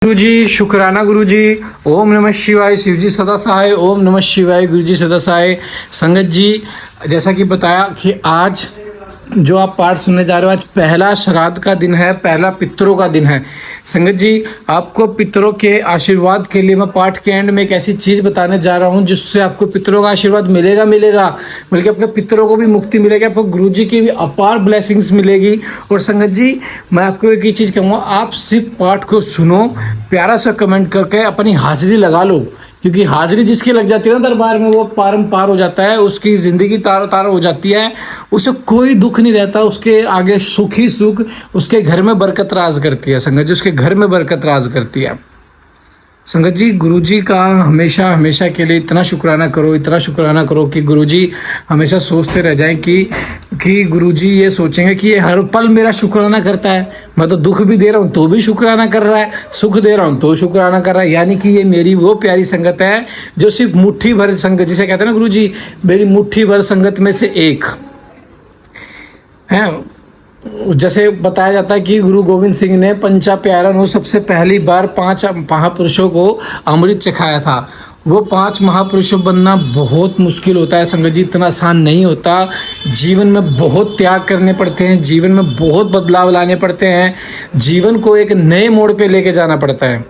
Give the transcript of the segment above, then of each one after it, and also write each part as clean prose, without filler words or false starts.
गुरुजी शुक्राना गुरुजी। ओम नमः शिवाय। शिवजी सदा सहाय। ओम नमः शिवाय। गुरुजी सदा सहाय। संगत जी, जैसा कि बताया कि आज जो आप पाठ सुनने जा रहे हो, आज पहला श्राद्ध का दिन है, पहला पितरों का दिन है। संगत जी, आपको पितरों के आशीर्वाद के लिए मैं पाठ के एंड में एक ऐसी चीज़ बताने जा रहा हूँ जिससे आपको पितरों का आशीर्वाद मिलेगा, बल्कि अपने पितरों को भी मुक्ति मिलेगी, आपको गुरुजी की भी अपार ब्लेसिंग्स मिलेगी। और संगत जी, मैं आपको एक ही चीज़ कहूँगा, आप सिर्फ पाठ को सुनो, प्यारा सा कमेंट करके अपनी हाजिरी लगा लो, क्योंकि हाजिरी जिसकी लग जाती है ना दरबार में, वो पार हो जाता है, उसकी ज़िंदगी तारो तार हो जाती है, उसे कोई दुख नहीं रहता, उसके आगे सुख ही सुख, उसके घर में बरकत राज करती है। संगत जी, उसके घर में बरकत राज करती है। संगत जी, गुरुजी का हमेशा हमेशा के लिए इतना शुक्राना करो कि गुरुजी हमेशा सोचते रह जाएं कि गुरुजी ये सोचेंगे कि ये हर पल मेरा शुक्राना करता है। मैं तो दुख भी दे रहा हूँ तो भी शुक्राना कर रहा है, सुख दे रहा हूँ तो शुक्राना कर रहा है। यानी कि ये मेरी वो प्यारी संगत है जो सिर्फ मुट्ठी भर संगत, जिसे कहते हैं ना गुरुजी, मेरी मुट्ठी भर संगत में से एक है। जैसे बताया जाता है कि गुरु गोविंद सिंह ने पंचा प्यारन को सबसे पहली बार 5 महापुरुषों को अमृत चखाया था। वो 5 महापुरुषों बनना बहुत मुश्किल होता है संगत जी, इतना आसान नहीं होता। जीवन में बहुत त्याग करने पड़ते हैं, जीवन में बहुत बदलाव लाने पड़ते हैं, जीवन को एक नए मोड़ पे लेके जाना पड़ता है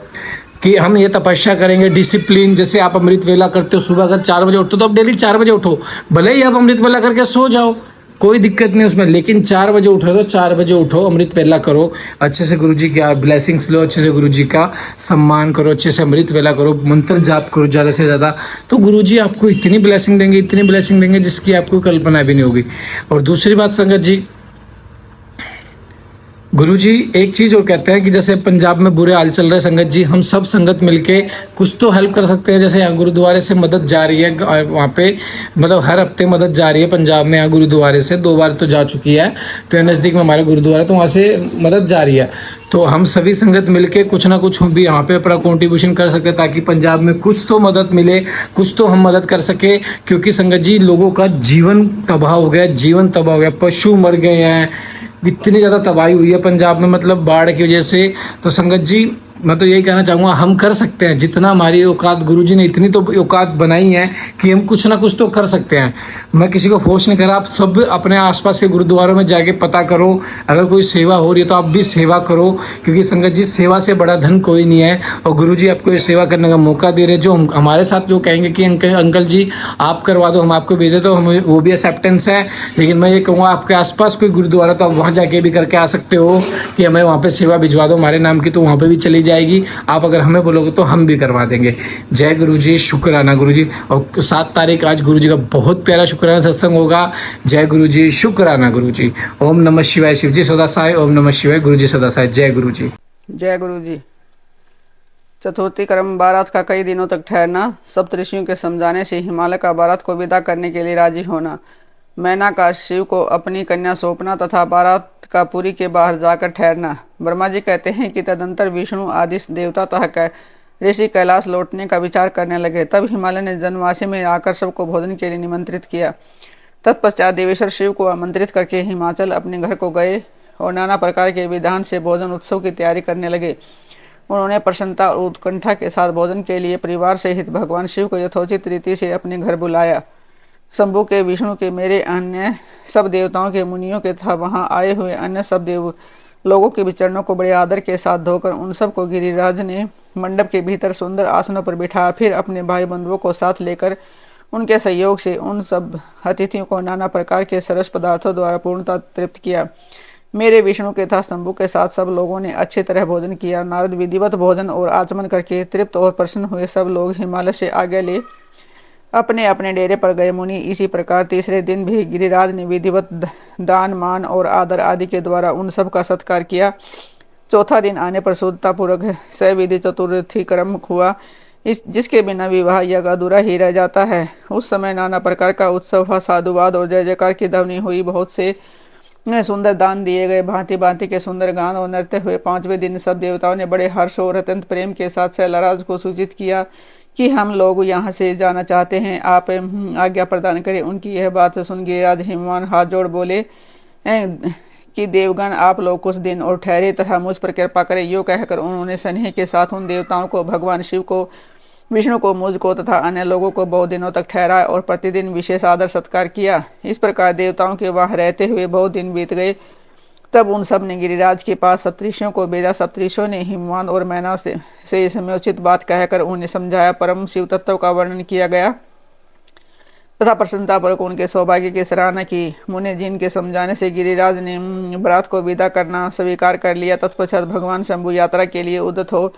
कि हम ये तपस्या करेंगे, डिसिप्लिन। जैसे आप अमृत वेला करते हो, सुबह अगर 4 बजे उठो तो आप डेली 4 बजे उठो, भले ही आप अमृत वेला करके सो जाओ, कोई दिक्कत नहीं उसमें, लेकिन 4 बजे उठ रहे हो तो 4 बजे उठो, अमृत वेला करो, अच्छे से गुरुजी की ब्लेसिंग्स लो, अच्छे से गुरुजी का सम्मान करो, अच्छे से अमृत वेला करो, मंत्र जाप करो ज़्यादा से ज़्यादा, तो गुरुजी आपको इतनी ब्लेसिंग देंगे जिसकी आपको कल्पना भी नहीं होगी। और दूसरी बात संगत जी, गुरुजी एक चीज़ और कहते हैं कि जैसे पंजाब में बुरे हाल चल रहे हैं संगत जी, हम सब संगत मिलके कुछ तो हेल्प कर सकते हैं। जैसे यहाँ गुरुद्वारे से मदद जा रही है, वहाँ पे मतलब हर हफ्ते मदद जा रही है पंजाब में, यहाँ गुरुद्वारे से 2 बार तो जा चुकी है, तो यहाँ नज़दीक में हमारा गुरुद्वारा, तो वहाँ से मदद जा रही है। तो हम सभी संगत मिलके कुछ ना कुछ भी यहाँ पे अपना कॉन्ट्रीब्यूशन कर सकते हैं, ताकि पंजाब में कुछ तो मदद मिले, कुछ तो हम मदद कर सके। क्योंकि संगत जी, लोगों का जीवन तबाह हो गया, पशु मर गए हैं, इतनी ज़्यादा तबाही हुई है पंजाब में, मतलब बाढ़ की वजह से। तो संगत जी, मैं तो यही कहना चाहूँगा, हम कर सकते हैं जितना हमारी औकात, गुरुजी ने इतनी तो औकात बनाई है कि हम कुछ ना कुछ तो कर सकते हैं। मैं किसी को फोर्स नहीं कर रहा, आप सब अपने आसपास के गुरुद्वारों में जाके पता करो, अगर कोई सेवा हो रही है तो आप भी सेवा करो, क्योंकि संगत जी, सेवा से बड़ा धन कोई नहीं है। और गुरुजी आपको ये सेवा करने का मौका दे रहे हैं। जो हमारे साथ जो कहेंगे कि अंकल जी आप करवा दो, हम आपको भेजे, तो हमें वो भी एक्सेप्टेंस है। लेकिन मैं ये कहूँगा, आपके आसपास कोई गुरुद्वारा तो आप वहाँ जाके भी करके आ सकते हो कि हमें वहाँ पर सेवा भिजवा दो हमारे नाम की, तो वहाँ पर भी चली जाएगी। आप अगर हमें बोलोगे तो हम भी करवा देंगे। जय गुरुजी, शुक्राना गुरुजी। और 7 तारीख आज गुरुजी का बहुत प्यारा शुक्राना सत्संग होगा। जय गुरुजी, शुक्राना गुरुजी। ओम नमः शिवाय। शिवजी सदा सहाय। ओम नमः शिवाय। गुरुजी सदा सहाय। जय गुरुजी। जय गुरुजी। चतुर्थी क्रम बारात का कई दिनों तक ठहरना, सप्तऋषियों के समझाने से हिमालय का बारात को विदा करने के लिए राजी होना, मैना का शिव को अपनी कन्या सौंपना तथा बारात का पुरी के बाहर जाकर ठहरना। ब्रह्मा जी कहते हैं कि तदंतर विष्णु आदि देवता तथा ऋषि कैलाश लौटने का विचार करने लगे। तब हिमालय ने जनवासी में आकर सबको भोजन के लिए निमंत्रित किया। तत्पश्चात देवेश्वर शिव को आमंत्रित करके हिमाचल अपने घर को गए और नाना प्रकार के विधान से भोजन उत्सव की तैयारी करने लगे। उन्होंने प्रसन्नता और उत्कंठा के साथ भोजन के लिए परिवार सहित भगवान शिव को यथोचित रीति से अपने घर बुलाया। शंभु के, विष्णु के, मेरे अन्य सब देवताओं के, मुनियों के तथा वहां आए हुए अन्य सब देव लोगों के भी चरणों को बड़े आदर के साथ धोकर उन सबको गिरिराज ने मंडप के भीतर सुंदर आसनों पर बिठाया। फिर अपने भाई बंधुओं को साथ लेकर उनके सहयोग से उन सब अतिथियों को नाना प्रकार के सरस पदार्थों द्वारा पूर्णतः तृप्त किया। मेरे, विष्णु के तथा शंभु के साथ सब लोगों ने अच्छी तरह भोजन किया। नारद विधिवत भोजन और आचमन करके तृप्त और प्रसन्न हुए सब लोग हिमालय से आगे ले अपने अपने डेरे पर गए। मुनि इसी प्रकार तीसरे दिन भी गिरिराज ने विधिवत दान, मान और आदर आदि के द्वारा उन सब का सत्कार किया। चौथा दिन आने पर शुद्धता पूर्वक सविधि चतुर्थी क्रम हुआ, जिसके बिना विवाह यज्ञ अधूरा ही रह जाता है। उस समय नाना प्रकार का उत्सव हुआ, साधुवाद और जय जयकार की ध्वनि हुई, बहुत से सुंदर दान दिए गए, भांति भांति के सुंदर गान और नृत्य हुए। 5वें दिन सब देवताओं ने बड़े हर्ष और अत्यंत प्रेम के साथ शैलराज को सूचित किया कि हम लोग यहाँ से जाना चाहते हैं, आप आज्ञा प्रदान करें। उनकी यह बात सुन गिरिराज हिमवान हाथ जोड़ बोले कि देवगण आप लोग कुछ दिन और ठहरे तथा मुझ पर कृपा करें। यो कहकर उन्होंने स्नेह के साथ उन देवताओं को, भगवान शिव को, विष्णु को, मुझ को तथा अन्य लोगों को बहुत दिनों तक ठहराया और प्रतिदिन विशेष आदर सत्कार किया। इस प्रकार देवताओं के वहां रहते हुए बहुत दिन बीत गए। तब उन सब ने गिरिराज के पास सप्तऋषियों को भेजा। सप्तऋषियों ने हिमवान और मैना से इसमें उचित बात कहकर उन्हें समझाया। परम शिव तत्व का वर्णन किया गया तथा प्रसन्नतापूर्वक उनके सौभाग्य की सराहना की। मुनि जिन के समझाने से गिरिराज ने बरात को विदा करना स्वीकार कर लिया। तत्पश्चात भगवान शंभु यात्रा के लिए उद्यत हो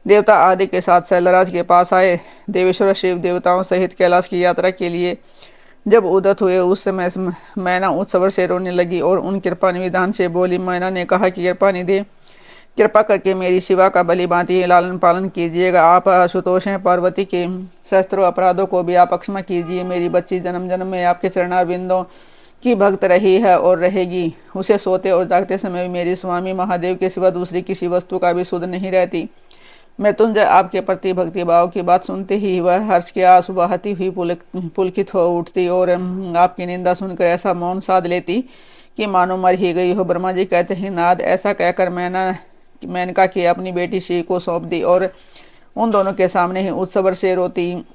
देवता आदि के साथ शैलराज के पास आए। देवेश्वर शिव देवताओं सहित कैलाश की यात्रा के लिए जब उद्यत हुए उस समय मैना उत्सव से रोने लगी और उन कृपा निविधान से बोली। मैना ने कहा कि कृपा निधि, कृपा करके मेरी शिवा का भली भांति लालन पालन कीजिएगा। आप आशुतोष हैं, पार्वती के शस्त्रों अपराधों को भी आप क्षमा कीजिए। मेरी बच्ची जन्म जन्म में आपके चरणारविंदों की भक्त रही है और रहेगी। उसे सोते और जागते समय भी मेरी स्वामी महादेव के सिवा दूसरी किसी वस्तु का भी सुध नहीं रहती। मृत्युंजय आपके प्रति भक्ति भाव की बात सुनते ही वह हर्ष के आंसू बहाती हुई पुलकित हो उठती और आपकी निंदा सुनकर ऐसा मौन साध लेती कि मानो मर ही गई हो। ब्रह्मा जी कहते हैं, नाद ऐसा कहकर मेनका की अपनी बेटी शिव को सौंप दी और उन दोनों के सामने ही उत्सव से रोती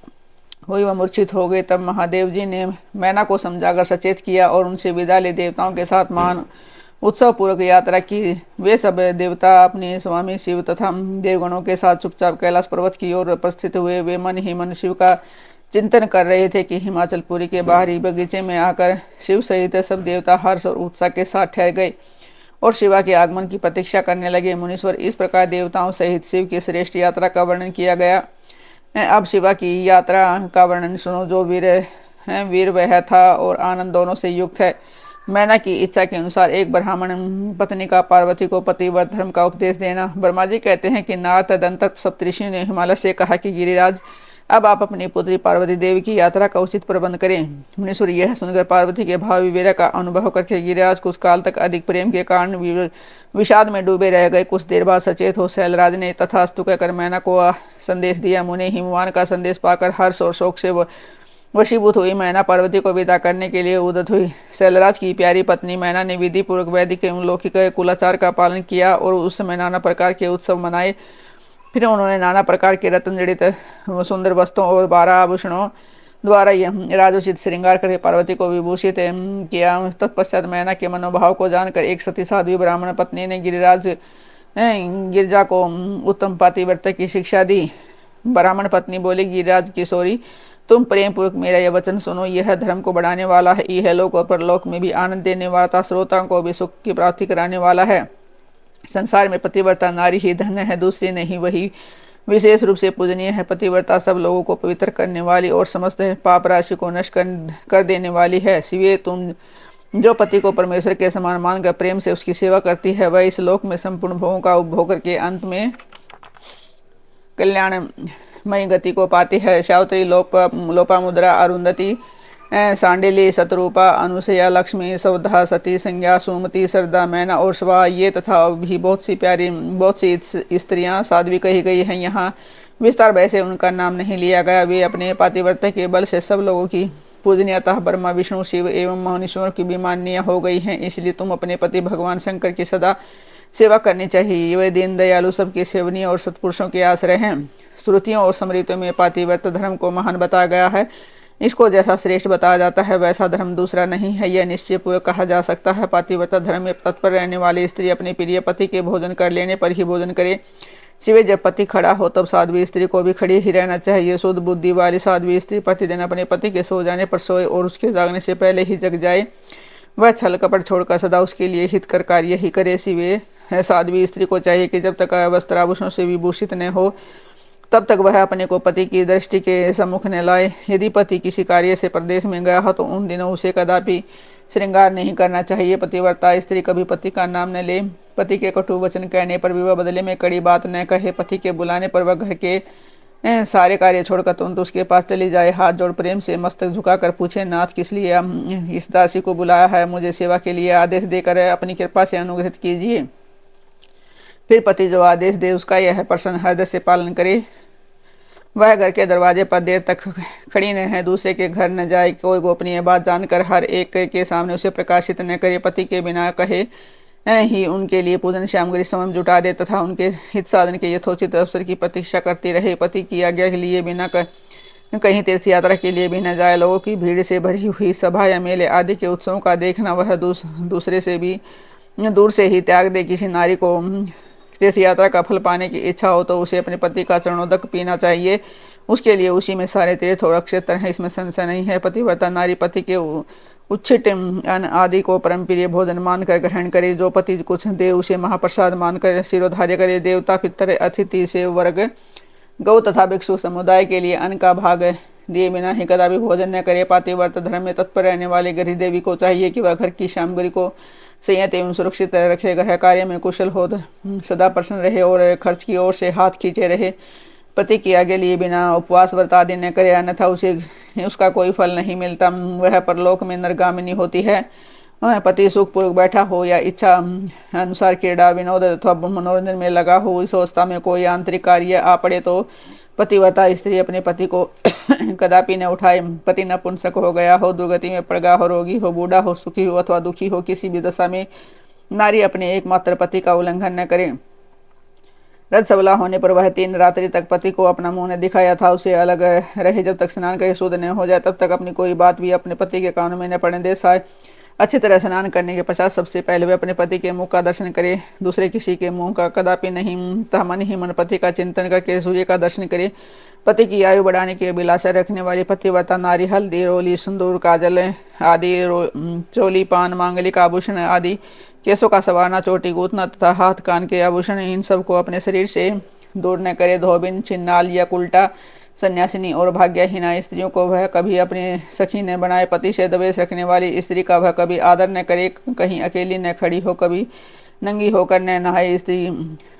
हुई वह मूर्छित हो गई। तब महादेव जी ने मैना को समझाकर सचेत किया और उनसे विदा ले देवताओं के साथ महान उत्सव पूर्वक यात्रा की। वे सब देवता अपने स्वामी शिव तथा देवगणों के साथ चुपचाप कैलाश पर्वत की ओर उपस्थित हुए। वे मन ही मन शिव का चिंतन कर रहे थे कि हिमाचलपुरी के बाहरी बगीचे में आकर शिव सहित सब देवता हर्ष और उत्साह के साथ ठहर गए और शिवा के आगमन की प्रतीक्षा करने लगे। मुनीश्वर, इस प्रकार देवताओं सहित शिव की श्रेष्ठ यात्रा का वर्णन किया गया। अब शिवा की यात्रा का वर्णन सुनो। जो वीर वह था और आनंद दोनों से युक्त है। मैना की इच्छा के अनुसार एक ब्राह्मण पत्नी का पार्वती को पतिव्रत धर्म का उपदेश देना। ब्रह्मा जी कहते हैं कि नारद तदंतर सप्तऋषि ने हिमालय से कहा कि गिरिराज, अब आप अपनी पुत्री पार्वती देवी की यात्रा का उचित प्रबंध करें। मुनीश्वर, यह सुनकर पार्वती के भाव विवेक का अनुभव करके गिरिराज कुछ काल तक अधिक प्रेम के कारण विषाद में डूबे रह गए। कुछ देर बाद सचेत हो शैलराज ने तथास्तु कहकर मैना को संदेश दिया। मुनि हिमवान का संदेश पाकर हर्ष और शोक से वशीभूत हुई मैना पार्वती को विदा करने के लिए उद्यत हुई। शैलराज की प्यारी पत्नी मैना ने विधि पूर्वक वैदिक एवं लौकिक कुलाचार का पालन किया और उस समय नाना प्रकार के उत्सव मनाए। फिर उन्होंने नाना प्रकार के रत्न जड़ित सुंदर वस्त्रों और 12 आभूषणों द्वारा राजोचित श्रृंगार कर पार्वती को विभूषित किया। तत्पश्चात मैना के मनोभाव को जानकर एक सती साध्वी ब्राह्मण पत्नी ने गिरजा को उत्तम पातिव्रत की शिक्षा दी। ब्राह्मण पत्नी बोली, गिरिराज किशोरी, तुम प्रेम पूर्वक मेरा यह वचन सुनो। यह धर्म को बढ़ाने वाला है, यह लोक और परलोक में भी आनंद देने वाला था, श्रोताओं को भी सुख की प्राप्ति कराने वाला है। संसार में पतिव्रता नारी ही धन्य है, दूसरी नहीं। वही विशेष रूप से पूजनीय है। पतिव्रता सब लोगों को पवित्र करने वाली और समस्त पाप राशि को नष्ट कर देने वाली है। शिवे, तुम जो पति को परमेश्वर के समान मानकर प्रेम से उसकी सेवा करती है, वह इस लोक में संपूर्ण भोगों का उपभोग करके अंत में कल्याणमयी गति को पाती है। सावित्री, लोपामुद्रा, अरुंधति, सांडिली, शतरूपा, अनुसया, लक्ष्मी, सवधा, सती, संज्ञा, सुमति, श्रद्धा, मैना और शिवा, ये तथा भी बहुत सी स्त्रियां साध्वी कही गई हैं। यहाँ विस्तार वैसे उनका नाम नहीं लिया गया। वे अपने पातिव्रत्य के बल से सब लोगों की पूजनीयतः ब्रह्मा, विष्णु, शिव एवं महेश्वर की भी माननीय हो गई हैं। इसलिए तुम अपने पति भगवान शंकर की सदा सेवा करनी चाहिए। वे दीन दयालु, सबके सेवनीय और सत्पुरुषों के आश्रय हैं। श्रुतियों और स्मृतियों में पातिव्रत धर्म को महान बताया गया है। इसको जैसा श्रेष्ठ बताया जाता है वैसा धर्म दूसरा नहीं है, यह निश्चय पूर्वक कहा जा सकता है। पातिव्रत धर्म में तत्पर रहने वाली स्त्री अपने प्रिय पति के भोजन कर लेने पर ही भोजन करे। सिवे जब पति खड़ा हो तब साध्वी स्त्री को भी खड़ी ही रहना चाहिए। शुद्ध बुद्धि वाली साध्वी स्त्री प्रतिदिन अपने पति के सो जाने पर सोए और उसके जागने से पहले ही जग जाए। वह छल कपट छोड़कर सदा उसके लिए हितकर कार्य ही करे। सिवे है साध्वी स्त्री को चाहिए कि जब तक वस्त्र आभूषणों से विभूषित न हो तब तक वह अपने को पति की दृष्टि के सम्मुख न लाए। यदि पति किसी कार्य से प्रदेश में गया हो तो उन दिनों उसे कदापि श्रृंगार नहीं करना चाहिए। पतिव्रता स्त्री कभी पति का नाम न ले। पति के कटु वचन कहने पर भी वह बदले में कड़ी बात न कहे। पति के बुलाने पर वह घर के सारे कार्य छोड़कर तुरंत उसके पास चली जाए। हाथ जोड़ प्रेम से मस्तक झुकाकर पूछे, नाथ किस लिए इस दासी को बुलाया है? मुझे सेवा के लिए आदेश देकर अपनी कृपा से अनुग्रहित कीजिए। फिर पति जो आदेश दे उसका यह प्रसन्न हृदय से पालन करे। वह घर के दरवाजे पर देर तक खड़ी न है, दूसरे के घर न जाए, कोई गोपनीय बात जानकर हर एक के सामने उसे प्रकाशित न करे। पति के बिना कहे ही उनके लिए पूजन श्यामगिरी समम जुटा दे तथा उनके हित साधन के यथोचित अवसर की प्रतीक्षा करती रहे। पति की आज्ञा के लिए बिना कहीं तीर्थ यात्रा के लिए भी न जाए। लोगों की भीड़ से भरी हुई सभा या मेले आदि के उत्सवों का देखना वह दूसरे से भी दूर से ही त्याग दे। किसी नारी को तीर्थ यात्रा का फल पाने की इच्छा हो तो उसे अपने पति का चरणोदक पीना चाहिए। उसके लिए उसी में सारे तीर्थ और अक्षेत्र हैं, इसमें संशय नहीं है। पतिव्रता नारी पति के उच्छिष्ट अन्न आदि को परम प्रिय भोजन मानकर ग्रहण करे। जो पति कुछ दे उसे महाप्रसाद मानकर सिरोधार्य करे। देवता पितर अतिथि से वर्ग गौ तथा भिक्षु समुदाय के लिए अन्न का भाग दिए बिना ही कदापि भोजन न करे। पातिव्रत धर्म में तत्पर रहने वाले गृह देवी को चाहिए कि वह घर की सामग्री को संयत एवं सुरक्षित रखे, ग्रह कार्य में कुशल हो, सदा प्रसन्न रहे और खर्च की ओर से हाथ खींचे रहे। पति की आगे लिए बिना उपवास व्रत आदि न करे, अन्यथा उसे उसका कोई फल नहीं मिलता। वह परलोक में नरगामिनी होती है। पति सुखपूर्वक बैठा हो या इच्छा अनुसार क्रीड़ा विनोद अथवा मनोरंजन में लगा हो, इस अवस्था में कोई आंतरिक कार्य आ पड़े तो पतिव्रता स्त्री अपने पति को कदापि न उठाए। पति नपुंसक हो गया हो, दुर्गति में पड़ गया हो, रोगी हो, बूढ़ा हो, सुखी हो अथवा दुखी हो, किसी भी दशा में नारी अपने एकमात्र पति का उल्लंघन न करे। रथ सबला होने पर वह 3 रात्रि तक पति को अपना मुंह न दिखाया था, उसे अलग रहे। जब तक स्नान करके शुद्ध न हो जाए तब तक अपनी कोई बात भी अपने पति के कानों में न पड़ने दे। अच्छी तरह स्नान करने के पश्चात सबसे पहले वे अपने पति के मुख का दर्शन करे, दूसरे किसी के मुंह का कदापि नहीं। मन ही मन पति का चिंतन करके सूर्य का दर्शन करे। पति की आयु बढ़ाने की अभिलाषा रखने वाली पतिव्रता नारी हल्दी, रोली, सिंदूर, काजल आदि, चोली, पान, मांगलिक आभूषण आदि, केसों का संवारना, चोटी गूंथना तथा हाथ कान के आभूषण, इन सब को अपने शरीर से दूर न करे। धोबिन, छिन्नाल या उल्टा सन्यासिनी और भाग्यहीना स्त्रियों को वह कभी अपने सखी न बनाए। पति से द्वेष रखने वाली स्त्री का वह कभी आदर न करे। कहीं अकेली न खड़ी हो, कभी नंगी होकर न नहाए।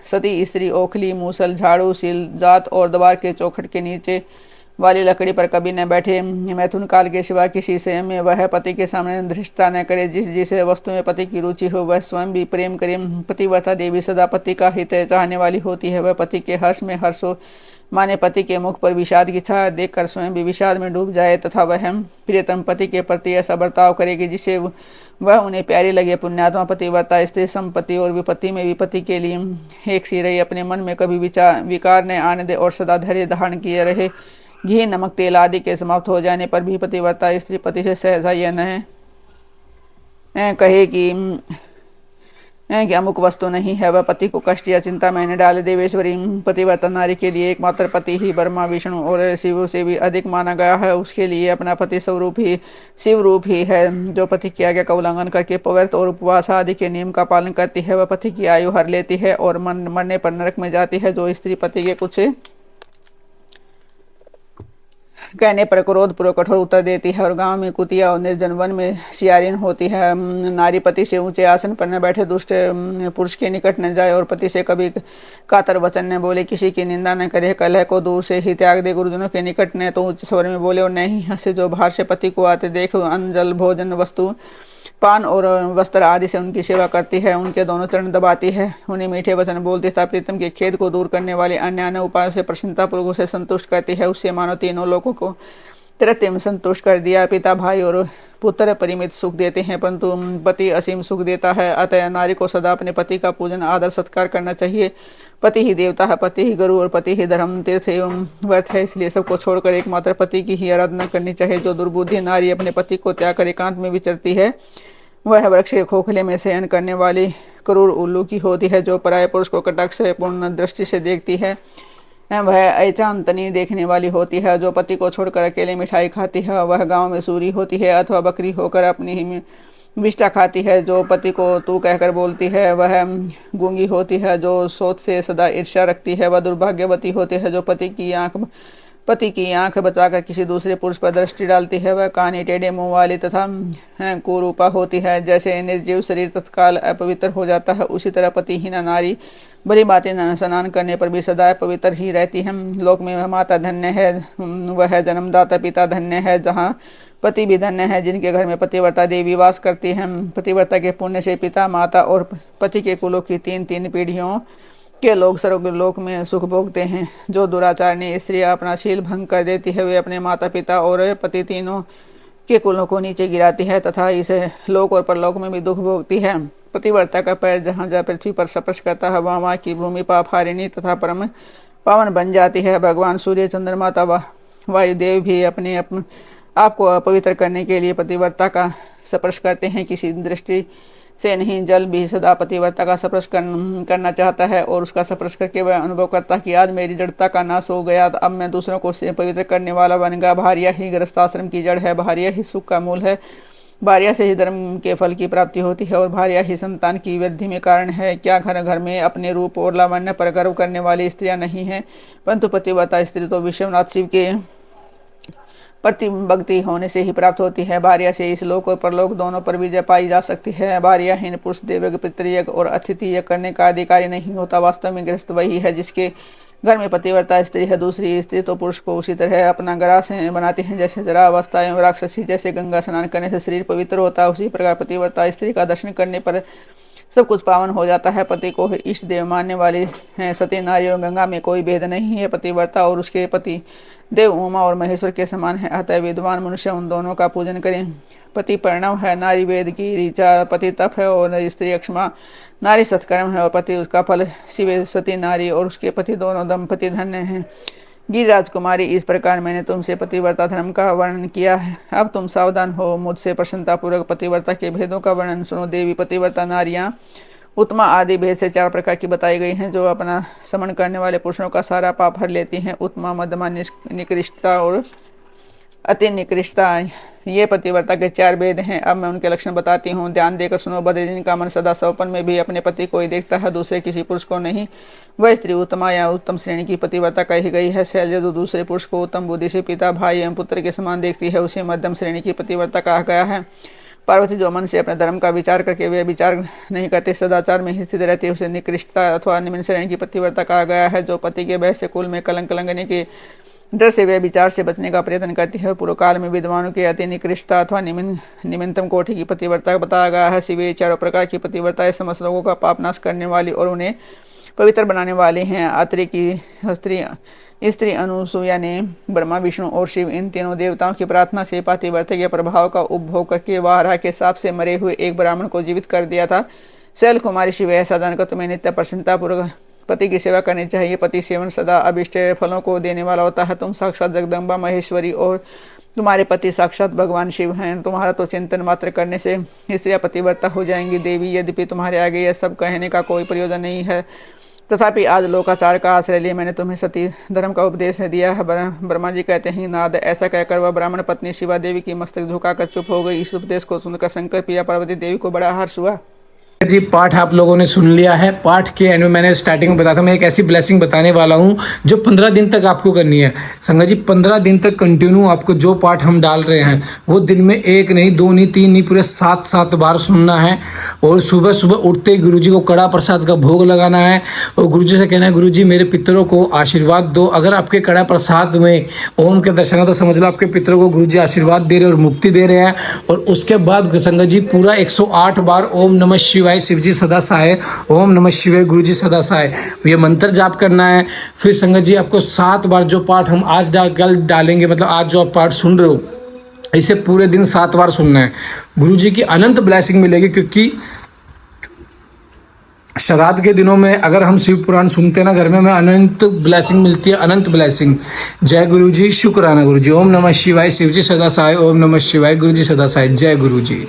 सती स्त्री ओखली, मूसल, झाड़ू, सील, जात और द्वार के चौखट के नीचे वाली लकड़ी पर कभी न बैठे। मैथुन काल के सिवा किसी से में वह पति के सामने धृष्टता न करे। जिस वस्तु में पति की रुचि हो वह स्वयं भी प्रेम करे। पतिव्रता देवी सदा पति का हित चाहने वाली होती है। वह पति के हर्ष में हर्ष हो माने पति के मुख पर विषाद की छाया देखकर स्वयं भी विषाद में डूब जाए तथा वह प्रियतम पति के प्रति ऐसा बर्ताव करेगी जिससे वह उन्हें प्यारी लगे। पुण्यात्मा पतिव्रता स्त्री संपत्ति और विपत्ति में विपत्ति के लिए एक सी रही, अपने मन में कभी विकार न आने दे और सदा धैर्य धारण किए रहे। घी, नमक, तेल आदि के समाप्त हो जाने पर भी पतिव्रता स्त्री पति से सहसा यह न कहे कि अमुक वस्तु नहीं है, वह पति को कष्ट या चिंता में न डाले। देवेश्वरी पतिव्रता नारी के लिए एकमात्र पति ही ब्रह्मा, विष्णु और शिव से भी अधिक माना गया है। उसके लिए अपना पति स्वरूप ही शिव रूप ही है। जो पति की आज्ञा का उल्लंघन करके पवित्र और उपवास आदि के नियम का पालन करती है वह पति की आयु हर लेती है और मरने पर नरक में जाती है। जो स्त्री पति के कुछ कहने पर क्रोध पूर्वक कठोर उत्तर देती है और गांव में कुतिया और निर्जन वन में सियारिन होती है। नारी पति से ऊंचे आसन पर न बैठे, दुष्ट पुरुष के निकट न जाए और पति से कभी कातर वचन न बोले, किसी की निंदा न करे, कलह को दूर से ही त्याग दे, गुरुजनों के निकट न तो उच्च स्वर में बोले और न ही हंसे। जो बाहर से पति को आते देख अन्न, जल, भोजन वस्तु, पान और वस्त्र आदि से उनकी सेवा करती है, उनके दोनों चरण दबाती है, उन्हें मीठे वचन बोलती तथा प्रीतम के खेद को दूर करने वाले अन्य उपायों से प्रसन्नता पूर्वक उसे संतुष्ट करती है। उससे मानो तीनों लोगों को तृप्ति में संतुष्ट कर दिया। पिता, भाई और पुत्र परिमित सुख देते हैं परंतु पति असीम सुख देता है। अतः नारी को सदा अपने पति का पूजन, आदर, सत्कार करना चाहिए। पति ही देवता है, पति ही गुरु और पति ही धर्म, तीर्थ एवं व्रत है। इसलिए सबको छोड़कर एकमात्र पति की ही आराधना करनी चाहिए। जो दुर्बुद्धि नारी अपने पति को त्याग कर एकांत में विचरती है वह वृक्ष के खोखले में शयन करने वाली क्रूर उल्लू की होती है। जो पराये पुरुष को कटाक्ष पूर्ण दृष्टि से देखती है वह ऐचांतनी देखने वाली होती है। जो पति को छोड़कर अकेले मिठाई खाती है वह गांव में सूरी होती है अथवा बकरी होकर अपनी ही विष्ठा खाती है। जो पति को तू कहकर बोलती है वह गूंगी होती है। जो सोच से सदा ईर्ष्या रखती है वह दुर्भाग्यवती होती है। जो पति की आंख बचाकर किसी दूसरे पुरुष पर दृष्टि डालती है वह कानी, टेढ़े मुंह वाली तथा कुरूपा होती है। जैसे निर्जीव शरीर तत्काल अपवित्र हो जाता है उसी तरह पतिहीना नारी बड़ी बातें स्नान करने पर भी सदा पवित्र ही रहती है। लोक में वह माता धन्य है, वह जन्मदाता पिता धन्य है, जहाँ पति भी धन्य है जिनके घर में पतिव्रता देवी वास करती है। पतिव्रता के पुण्य से पिता, माता और पति के कुलों की 3-3 पीढ़ियों के लोग स्वर्गलोक में सुख भोगते हैं। जो दुराचारणी स्त्री अपना शील भंग कर देती है वे अपने माता पिता और पति तीनों के कुलों को नीचे गिराती है तथा इसे लोक और परलोक में भी दुख भोगती है। पतिव्रता का पैर जहाँ जहाँ पृथ्वी पर स्पर्श करता है वहाँ की भूमि पाप हारिणी तथा परम पावन बन जाती है। भगवान सूर्य, चंद्रमा तथा वायुदेव भी अपने आपको अपवित्र करने के लिए पतिव्रता का स्पर्श करते हैं। किसी दृष्टि से नहीं, जल भी सदा पतिव्रता का स्पर्श करना चाहता है और उसका स्पर्श करके वह अनुभव करता है कि आज मेरी जड़ता का नाश हो गया, अब मैं दूसरों को पवित्र करने वाला बन गया। भार्या ही गृहस्थाश्रम की जड़ है, भार्या ही सुख का मूल है, भार्या से ही धर्म के फल की प्राप्ति होती है और भार्या ही संतान की वृद्धि में कारण है। क्या घर घर में अपने रूप और लावण्य पर गर्व करने वाली स्त्रियां नहीं हैं, परंतु पतिव्रता स्त्री तो विश्वनाथ शिव के प्रतिभक्ति होने से ही प्राप्त होती है। भार्या से इस लोक और परलोक दोनों पर विजय पाई जा सकती है। भार्याहीन पुरुष देवयज्ञ, पितृयज्ञ और अतिथि यज्ञ करने का अधिकारी नहीं होता। वास्तव में गृहस्थ वही है जिसके घर में पतिव्रता स्त्री है। दूसरी स्त्री तो पुरुष को उसी तरह अपना ग्रास बनाती है जैसे जरा अवस्था एवं राक्षसी जैसे गंगा स्नान करने से शरीर पवित्र होता है, उसी प्रकार पतिव्रता स्त्री का दर्शन करने पर सब कुछ पावन हो जाता है। पति को इष्ट देव मानने वाली हैं सती नारी और गंगा में कोई भेद नहीं है। पतिव्रता और उसके पति देव उमा और महेश्वर के समान है, अतः विद्वान मनुष्य उन दोनों का पूजन करें। पति प्रणव है, नारी वेद की ऋचा, पति तप है और स्त्री अक्षमा, नारी सत्कर्म है और पति उसका फल शिव, सती नारी और उसके पति दोनों दंपति धन्य हैं। गिरिराज कुमारी, इस प्रकार मैंने तुमसे पतिव्रता धर्म का वर्णन किया है। अब तुम सावधान हो, मुझसे प्रसन्नतापूर्वक पतिव्रता के भेदों का वर्णन सुनो। देवी पतिव्रता नारियां उत्तमा आदि भेद से 4 प्रकार की बताई गई हैं, जो अपना समन करने वाले पुरुषों का सारा पाप हर लेती हैं। उत्तमा, मध्यमा, निकृष्टता और अति निकृष्टता, ये पतिव्रता के 4 भेद हैं। अब मैं उनके लक्षण बताती हूँ, ध्यान देकर सुनो। बद्री, जिनका मन सदा सौपन में भी अपने पति को ही देखता है, दूसरे किसी पुरुष को नहीं, वह स्त्री उत्तमा या उत्तम श्रेणी की पतिव्रता कही गई है। शैलजा, जो दूसरे पुरुष को उत्तम बुद्धि से पिता, भाई एवं पुत्र के समान देखती है, उसे मध्यम श्रेणी की पतिव्रता कहा गया है। पार्वती, जो मन से अपने धर्म का विचार करके वे विचार नहीं करते, सदाचार में ही स्थित रहती है, उसे निकृष्टता अथवा निम्न श्रेणी की पतिव्रता कहा गया है। जो पति के भय से कुल में कलंक लगने के डर से वे विचार से बचने का प्रयत्न करती है। पूर्व काल में विद्वानों की अति निकृष्टता अथवा निम्नतम कोटि की पतिव्रता बताया गया है। शिव, 4 प्रकार की पतिव्रता समस्त लोगों का पाप नाश करने वाली और उन्हें पवित्र बनाने वाली हैं। अत्रि की स्त्री अनुसूया ने ब्रह्मा, विष्णु और शिव, इन तीनों देवताओं की प्रार्थना से पतिव्रता के प्रभाव का उपभोग करके वाराह के साप से मरे हुए एक ब्राह्मण को जीवित कर दिया था। शैल कुमारी, शिव, ऐसा जानकर तुम्हें नित्य प्रसन्नतापूर्वक पति की सेवा करनी चाहिए। पति सेवन सदा अभिष्ट फलों को देने वाला होता है। तुम साक्षात जगदम्बा महेश्वरी और तुम्हारे पति साक्षात भगवान शिव हैं। तुम्हारा तो चिंतन मात्र करने से स्त्रियां पतिव्रता हो जाएंगी। देवी, यद्यपि तुम्हारे आगे यह सब कहने का कोई प्रयोजन नहीं है, तथापि आज लोकाचार का आश्रय लिए मैंने तुम्हें सती धर्म का उपदेश दिया है। ब्रह्मा जी कहते हैं, नाद, ऐसा कहकर वह ब्राह्मण पत्नी शिवा देवी की मस्तक झुकाकर चुप हो गई। इस उपदेश को सुनकर शंकर प्रिया पार्वती देवी को बड़ा हर्ष हुआ। जी, पाठ आप लोगों ने सुन लिया है। पाठ के एंड में मैंने स्टार्टिंग में बताया था, मैं एक ऐसी ब्लेसिंग बताने वाला हूँ जो 15 दिन तक आपको करनी है। संगत जी, 15 दिन तक कंटिन्यू आपको जो पाठ हम डाल रहे हैं वो दिन में 1 नहीं, 2 नहीं, 3 नहीं, पूरे 7 बार सुनना है। और सुबह सुबह उठते ही गुरुजी को कड़ा प्रसाद का भोग लगाना है और गुरुजी से कहना है, गुरुजी मेरे पितरों को आशीर्वाद दो। अगर आपके कड़ा प्रसाद में ओम के दर्शन है तो समझ लो आपके पितरों को गुरुजी आशीर्वाद दे रहे हैं और मुक्ति दे रहे हैं। और उसके बाद संगत जी पूरा 108 बार ओम नमः शिवाय शिवजी सदा सहाय, ओम नमः शिवाय गुरुजी सदा सहाय, ये मंत्र जाप करना है। फिर संगत जी आपको 7 बार जो पाठ हम आज कल डालेंगे, मतलब आज जो आप पाठ सुन रहे हो, इसे पूरे दिन 7 बार सुनना है। गुरुजी की अनंत ब्लेसिंग मिलेगी, क्योंकि श्राद्ध के दिनों में अगर हम शिव पुराण सुनते हैं ना घर में, हमें अनंत ब्लेसिंग मिलती है, अनंत ब्लेसिंग। जय गुरुजी, शुक्राना गुरुजी। ओम नमः शिवाय शिवजी सदा सहाय, ओम नमः शिवाय गुरुजी सदा सहाय। जय गुरुजी।